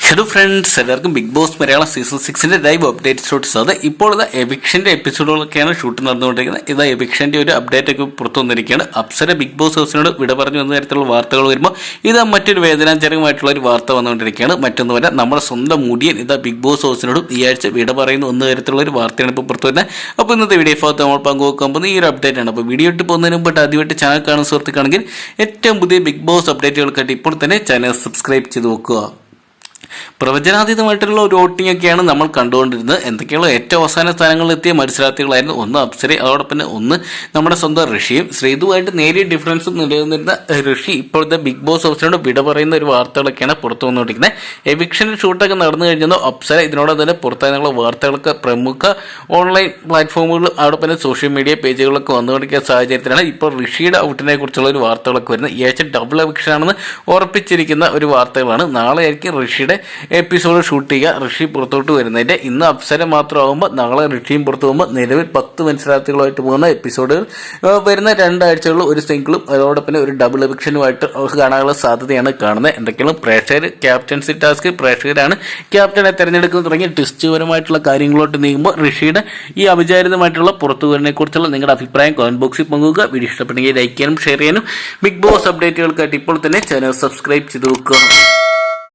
Hello friends, എല്ലാവർക്കും big boss Malayalam season 6 live അപ്ഡേറ്റ്സിലോട്ട് സാധനം. ഇപ്പോൾ ഇത് എവിക്ഷൻ്റെ എപ്പിസോഡുകളൊക്കെയാണ് ഷൂട്ട് നടന്നുകൊണ്ടിരിക്കുന്നത്. ഇത് എവിക്ഷൻ്റെ ഒരു അപ്ഡേറ്റ് ഒക്കെ പുറത്തു വന്നിരിക്കുകയാണ്. അപ്സര ബിഗ് ബോസ് ഹൗസിനോട് വിട പറഞ്ഞു വന്ന തരത്തിലുള്ള വാർത്തകൾ വരുമ്പോൾ ഇത് മറ്റൊരു വേദനാജനകമായിട്ടുള്ള ഒരു വാർത്ത വന്നുകൊണ്ടിരിക്കുകയാണ്. മറ്റൊന്നുമല്ല, നമ്മുടെ സ്വന്തം മുടിയൻ ഇതാ ബിഗ് ബോസ് ഹൗസിനോട് ഈ ആഴ്ച വിട പറയുന്ന ഒന്ന തരത്തിലുള്ള ഒരു വാർത്തയാണ് ഇപ്പോൾ പുറത്തു വരുന്നത്. അപ്പോൾ ഇന്നത്തെ വീഡിയോ ഭാഗത്ത് നമ്മൾ പങ്കുവെക്കാൻ പോകുന്നത് ഈ ഒരു അപ്ഡേറ്റ് ആണ്. അപ്പോൾ വീഡിയോ ഇട്ട് പോകുന്നതിന് മുമ്പ് ആദ്യമായിട്ട് ചാനൽ കാണുന്ന സുഹൃത്തുക്കാണെങ്കിൽ ഏറ്റവും പുതിയ ബിഗ് ബോസ് അപ്ഡേറ്റുകൾക്കായിട്ട് ഇപ്പോൾ തന്നെ ചാനൽ സബ്സ്ക്രൈബ് ചെയ്ത് വെക്കുക. പ്രവചനാതീതമായിട്ടുള്ള ഒരു വോട്ടിംഗ് ഒക്കെയാണ് നമ്മൾ കണ്ടുകൊണ്ടിരുന്നത്. എന്തൊക്കെയുള്ള ഏറ്റവും അവസാന സ്ഥാനങ്ങളിൽ എത്തിയ മത്സരാർത്ഥികളായിരുന്നു. ഒന്ന് അപ്സര, അതോടൊപ്പം ഒന്ന് നമ്മുടെ സ്വന്തം ഋഷിയും. ശ്രീതുമായിട്ട് നേരിയ ഡിഫറൻസും നിലനിന്നിരുന്ന ഋഷി ഇപ്പോഴത്തെ ബിഗ് ബോസ് ഹൗസിനോട് വിട പറയുന്ന ഒരു വാർത്തകളൊക്കെയാണ് പുറത്തു വന്നുകൊണ്ടിരിക്കുന്നത്. എവിക്ഷൻ ഷൂട്ടൊക്കെ നടന്നു കഴിഞ്ഞതോ അപ്സര ഇതിനോട് തന്നെ പുറത്തായുള്ള വാർത്തകളൊക്കെ പ്രമുഖ ഓൺലൈൻ പ്ലാറ്റ്ഫോമുകൾ അതോടൊപ്പം സോഷ്യൽ മീഡിയ പേജുകളൊക്കെ വന്നുകൊണ്ടിരിക്കുന്ന സാഹചര്യത്തിലാണ് ഇപ്പോൾ ഋഷിയുടെ ഔട്ടിനെ കുറിച്ചുള്ള ഒരു വാർത്തകളൊക്കെ വരുന്നത്. ഈ ആഴ്ച ഡബിൾ എവിക്ഷൻ ആണെന്ന് ഉറപ്പിച്ചിരിക്കുന്ന ഒരു വാർത്തകളാണ്. നാളെ ആയിരിക്കും ഋഷിയുടെ എപ്പിസോഡ് ഷൂട്ട് ചെയ്യുക. ഋഷി പുറത്തോട്ട് വരുന്നതിന്റെ ഇന്ന് അപ്സര മാത്രമാകുമ്പോൾ നാളെ ഋഷിയും പുറത്തു പോകുമ്പോൾ നിലവിൽ 10 മത്സരാർത്ഥികളായിട്ട് പോകുന്ന എപ്പിസോഡുകൾ വരുന്ന 2 ആഴ്ചകളിൽ ഒരു സിംഗിളും അതോടൊപ്പം ഒരു ഡബിൾ എവിക്ഷനുമായിട്ട് കാണാനുള്ള സാധ്യതയാണ് കാണുന്നത്. എന്തൊക്കെയാണ് പ്രേക്ഷകർ ക്യാപ്റ്റൻസി ടാസ്ക് പ്രേക്ഷകരാണ് ക്യാപ്റ്റനെ തെരഞ്ഞെടുക്കുന്നത് തുടങ്ങിയ ടിസ്റ്റ്പരമായിട്ടുള്ള കാര്യങ്ങളോട്ട് നീങ്ങുമ്പോൾ ഋഷിയുടെ ഈ അവിചാരിതമായിട്ടുള്ള പുറത്തുവരനെ കുറിച്ചുള്ള നിങ്ങളുടെ അഭിപ്രായം കമന്റ് ബോക്സിൽ പങ്കുവെക്കുക. വീഡിയോ ഇഷ്ടപ്പെട്ടെങ്കിൽ ലൈക്ക് ചെയ്യാനും ഷെയർ ചെയ്യാനും ബിഗ് ബോസ് അപ്ഡേറ്റുകൾക്കായിട്ട് ഇപ്പോൾ തന്നെ ചാനൽ സബ്സ്ക്രൈബ് ചെയ്ത് വെക്കുക.